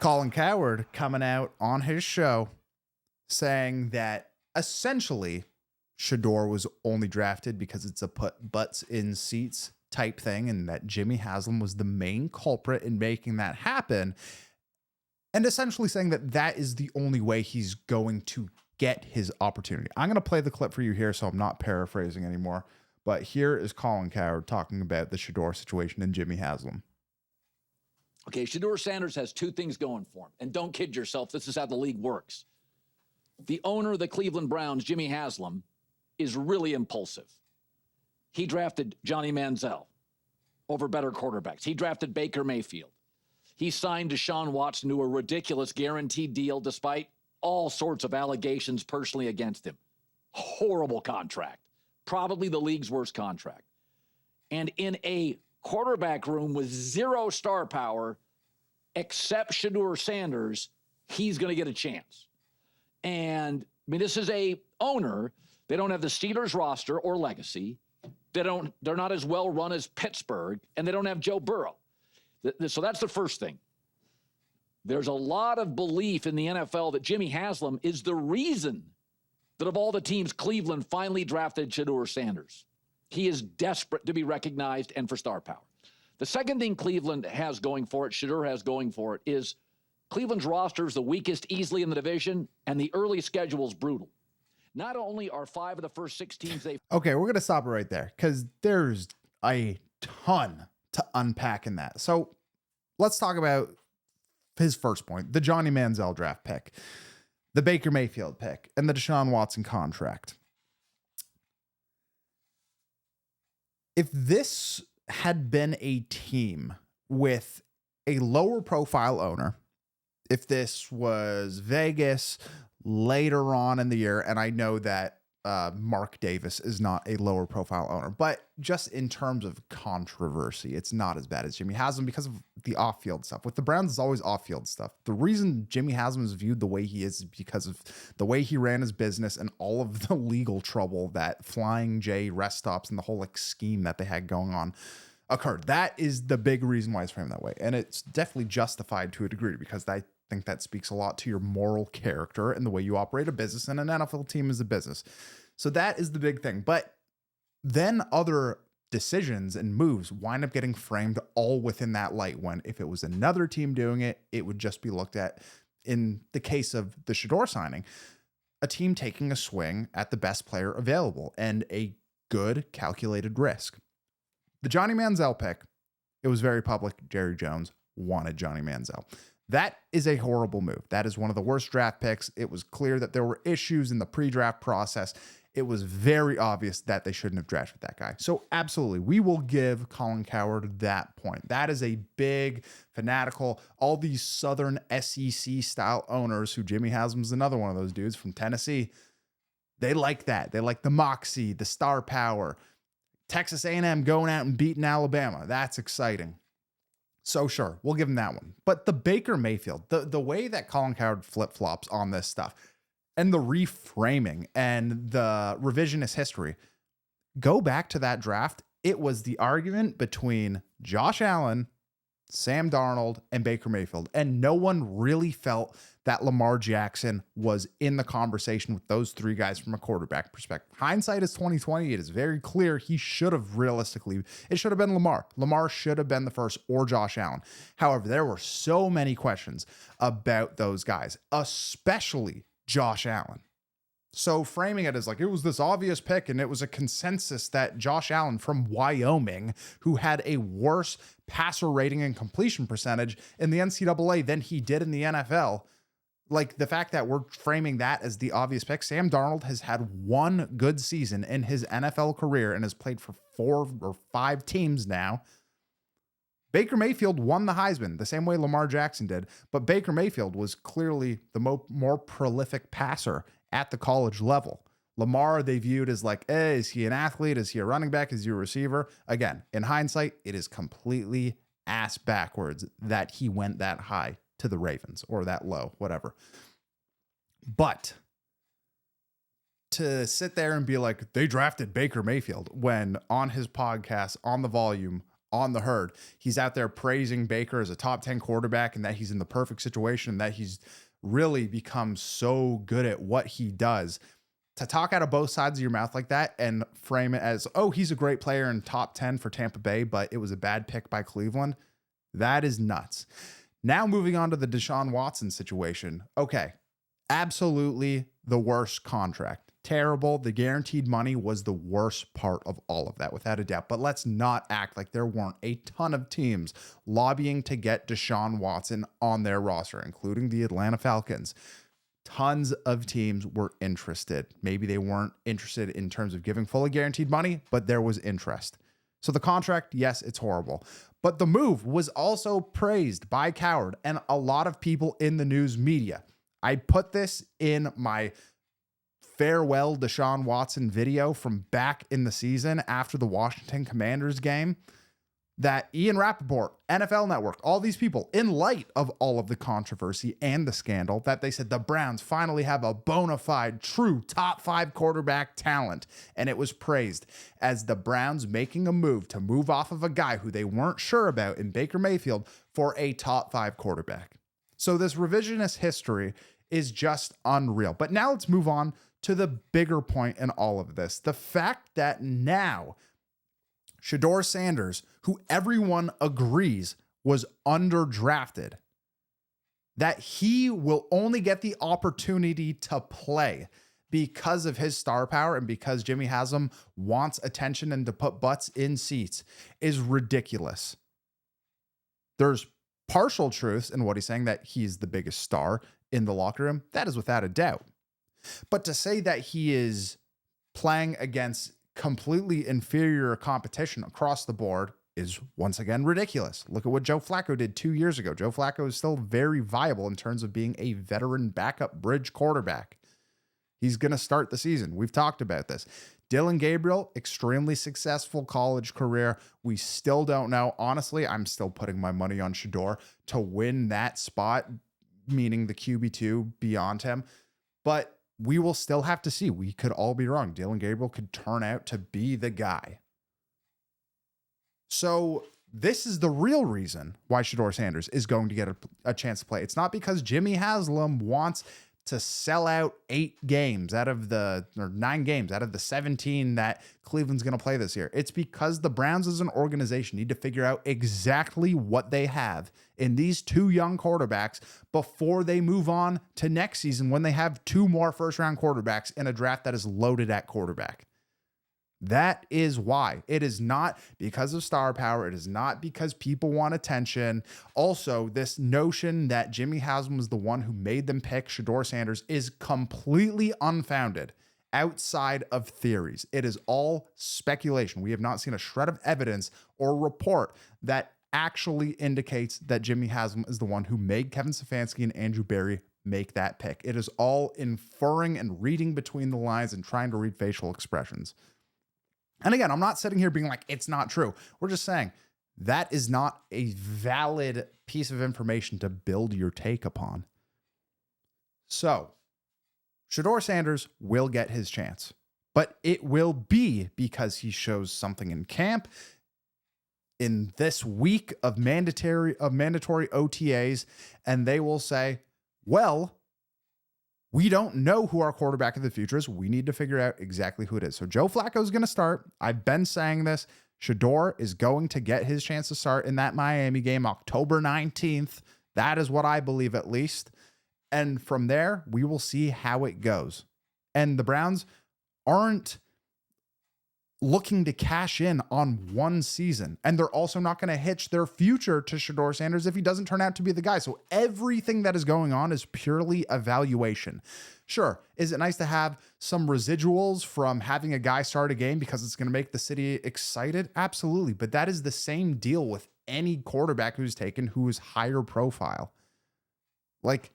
Colin Cowherd coming out on his show saying that essentially Shadour was only drafted because it's a put butts in seats type thing, and that Jimmy Haslam was the main culprit in making that happen, and essentially saying that that is the only way he's going to get his opportunity. I'm going to play the clip for you here, so I'm not paraphrasing anymore, but here is Colin Cowherd talking about the Shadour situation and Jimmy Haslam. Okay, Shedeur Sanders has two things going for him. And don't kid yourself, this is how the league works. The owner of the Cleveland Browns, Jimmy Haslam, is really impulsive. He drafted Johnny Manziel over better quarterbacks. He drafted Baker Mayfield. He signed Deshaun Watson to a ridiculous guaranteed deal despite all sorts of allegations personally against him. Horrible contract. Probably the league's worst contract. And in a quarterback room with zero star power, except Shedeur Sanders, he's going to get a chance. And I mean, this is a owner. They don't have the Steelers roster or legacy. They're not as well run as Pittsburgh, and they don't have Joe Burrow. So that's the first thing. There's a lot of belief in the NFL that Jimmy Haslam is the reason that of all the teams, Cleveland finally drafted Shedeur Sanders. He is desperate to be recognized and for star power. The second thing Cleveland has going for it, Shadour has going for it, is Cleveland's roster is the weakest easily in the division, and the early schedule is brutal. Not only are 5 of the first 6 teams they... Okay, we're going to stop it right there because there's a ton to unpack in that. So let's talk about his first point, the Johnny Manziel draft pick, the Baker Mayfield pick, and the Deshaun Watson contract. If this had been a team with a lower profile owner, if this was Vegas later on in the year, and I know that Mark Davis is not a lower profile owner, but just in terms of controversy, it's not as bad as Jimmy Haslam because of the off-field stuff. With the Browns, it's always off-field stuff. The reason Jimmy Haslam is viewed the way he is because of the way he ran his business and all of the legal trouble that Flying J rest stops and the whole scheme that they had going on occurred. That is the big reason why it's framed that way. And it's definitely justified to a degree because I think that speaks a lot to your moral character and the way you operate a business, and an NFL team is a business. So that is the big thing. But then other decisions and moves wind up getting framed all within that light, when if it was another team doing it, it would just be looked at, in the case of the Shadour signing, a team taking a swing at the best player available and a good calculated risk. The Johnny Manziel pick, it was very public. Jerry Jones wanted Johnny Manziel. That is a horrible move. That is one of the worst draft picks. It was clear that there were issues in the pre-draft process. It was very obvious that they shouldn't have drafted that guy. So absolutely, we will give Colin Cowherd that point. That is a big, fanatical, all these Southern SEC style owners, who Jimmy Haslam's another one of those dudes from Tennessee. They like that. They like the moxie, the star power. Texas A&M going out and beating Alabama. That's exciting. So sure, we'll give him that one. But the Baker Mayfield, the way that Colin Cowherd flip-flops on this stuff, and the reframing and the revisionist history, go back to that draft. It was the argument between Josh Allen, Sam Darnold, and Baker Mayfield. And no one really felt that Lamar Jackson was in the conversation with those three guys from a quarterback perspective. Hindsight is 2020. It is very clear he should have realistically, it should have been Lamar. Lamar should have been the first, or Josh Allen. However, there were so many questions about those guys, especially Josh Allen. So framing it as like it was this obvious pick and it was a consensus that Josh Allen from Wyoming, who had a worse passer rating and completion percentage in the NCAA than he did in the NFL, like the fact that we're framing that as the obvious pick. Sam Darnold has had one good season in his NFL career and has played for 4 or 5 teams now. Baker Mayfield won the Heisman the same way Lamar Jackson did, but Baker Mayfield was clearly the more prolific passer at the college level. Lamar, they viewed as like, hey, is he an athlete? Is he a running back? Is he a receiver? Again, in hindsight, it is completely ass backwards that he went that high to the Ravens, or that low, whatever. But to sit there and be like, they drafted Baker Mayfield, when on his podcast, on The Volume, on the herd. He's out there praising Baker as a top 10 quarterback and that he's in the perfect situation and that he's really become so good at what he does. To talk out of both sides of your mouth like that and frame it as, oh, he's a great player in top 10 for Tampa Bay, but it was a bad pick by Cleveland. That is nuts. Now moving on to the Deshaun Watson situation. Okay, absolutely the worst contract. Terrible. The guaranteed money was the worst part of all of that, without a doubt. But let's not act like there weren't a ton of teams lobbying to get Deshaun Watson on their roster, including the Atlanta Falcons. Tons of teams were interested. Maybe they weren't interested in terms of giving fully guaranteed money, but there was interest. So the contract, yes, it's horrible. But the move was also praised by Cowherd and a lot of people in the news media. I put this in my farewell Deshaun Watson video from back in the season after the Washington Commanders game, that Ian Rappaport, NFL Network, all these people, in light of all of the controversy and the scandal, that they said the Browns finally have a bona fide, true top 5 quarterback talent. And it was praised as the Browns making a move to move off of a guy who they weren't sure about in Baker Mayfield for a top 5 quarterback. So this revisionist history is just unreal. But now let's move on to the bigger point in all of this. The fact that now Shedeur Sanders, who everyone agrees was underdrafted, that he will only get the opportunity to play because of his star power and because Jimmy Haslam wants attention and to put butts in seats is ridiculous. There's partial truths in what he's saying, that he's the biggest star in the locker room. That is without a doubt. But to say that he is playing against completely inferior competition across the board is once again ridiculous. Look at what Joe Flacco did 2 years ago. Joe Flacco is still very viable in terms of being a veteran backup bridge quarterback. He's going to start the season. We've talked about this. Dillon Gabriel, extremely successful college career. We still don't know. Honestly, I'm still putting my money on Shadour to win that spot, meaning the QB2 beyond him. But we will still have to see. We could all be wrong. Dillon Gabriel could turn out to be the guy. So this is the real reason why Shedeur Sanders is going to get a chance to play. It's not because Jimmy Haslam wants to sell out 9 games out of the 17 that Cleveland's going to play this year. It's because the Browns as an organization need to figure out exactly what they have in these 2 young quarterbacks before they move on to next season, when they have 2 more first-round quarterbacks in a draft that is loaded at quarterback. That is why. It is not because of star power. It is not because people want attention. Also, this notion that Jimmy Haslam was the one who made them pick Shedeur Sanders is completely unfounded outside of theories. It is all speculation. We have not seen a shred of evidence or report that actually indicates that Jimmy Haslam is the one who made Kevin Stefanski and Andrew Berry make that pick. It is all inferring and reading between the lines and trying to read facial expressions. And again, I'm not sitting here being like, it's not true. We're just saying that is not a valid piece of information to build your take upon. So, Shedeur Sanders will get his chance, but it will be because he shows something in camp, in this week of mandatory OTAs, and they will say, well, we don't know who our quarterback of the future is. We need to figure out exactly who it is. So Joe Flacco is going to start. I've been saying this. Shedeur is going to get his chance to start in that Miami game, October 19th. That is what I believe, at least. And from there, we will see how it goes. And the Browns aren't looking to cash in on one season. And they're also not going to hitch their future to Shedeur Sanders if he doesn't turn out to be the guy. So everything that is going on is purely evaluation. Sure, is it nice to have some residuals from having a guy start a game because it's going to make the city excited? Absolutely. But that is the same deal with any quarterback who's taken who is higher profile. Like,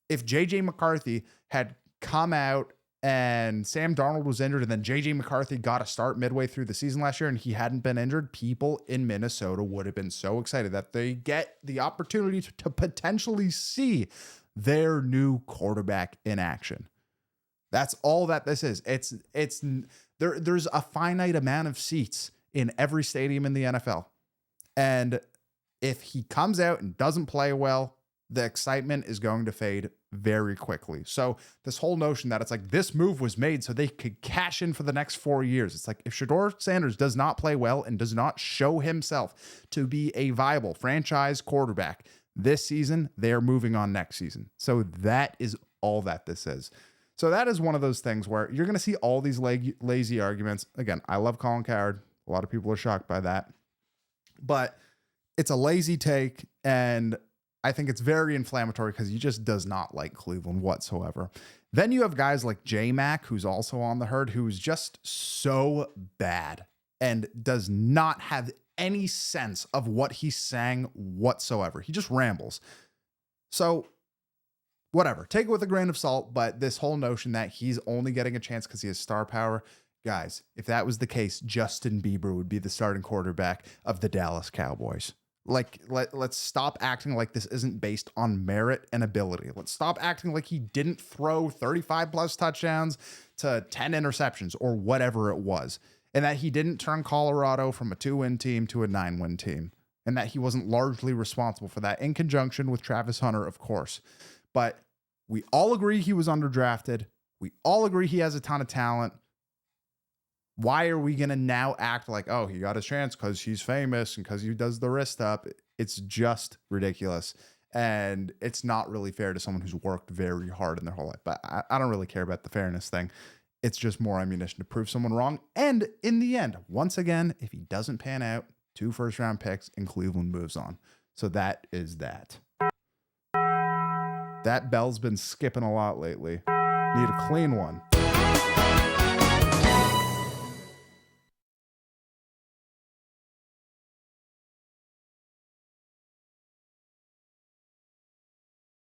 if JJ McCarthy had come out and Sam Darnold was injured, and then JJ McCarthy got a start midway through the season last year and he hadn't been injured, people in Minnesota would have been so excited that they get the opportunity to potentially see their new quarterback in action. That's all that this is. There's a finite amount of seats in every stadium in the NFL. And if he comes out and doesn't play well, the excitement is going to fade very quickly. So this whole notion that it's like this move was made so they could cash in for the next 4 years. It's like if Shedeur Sanders does not play well and does not show himself to be a viable franchise quarterback this season, they are moving on next season. So that is all that this is. So that is one of those things where you're going to see all these lazy arguments. Again, I love Colin Cowherd. A lot of people are shocked by that. But it's a lazy take, and I think it's very inflammatory because he just does not like Cleveland whatsoever. Then you have guys like J-Mac, who's also on the herd, who's just so bad and does not have any sense of what he's saying whatsoever. He just rambles. So whatever, take it with a grain of salt, but this whole notion that he's only getting a chance because he has star power, guys, if that was the case, Justin Bieber would be the starting quarterback of the Dallas Cowboys. Like, let's stop acting like this isn't based on merit and ability. Let's stop acting like he didn't throw 35 plus touchdowns to 10 interceptions or whatever it was, and that he didn't turn Colorado from a 2-win team to a 9-win team, and that he wasn't largely responsible for that, in conjunction with Travis Hunter, of course. But we all agree he was underdrafted. We all agree he has a ton of talent. Why are we going to now act like, oh, he got his chance because he's famous and because he does the wrist up? It's just ridiculous. And it's not really fair to someone who's worked very hard in their whole life. But I don't really care about the fairness thing. It's just more ammunition to prove someone wrong. And in the end, once again, if he doesn't pan out, 2 first-round picks and Cleveland moves on. So that is that. That bell's been skipping a lot lately. Need a clean one.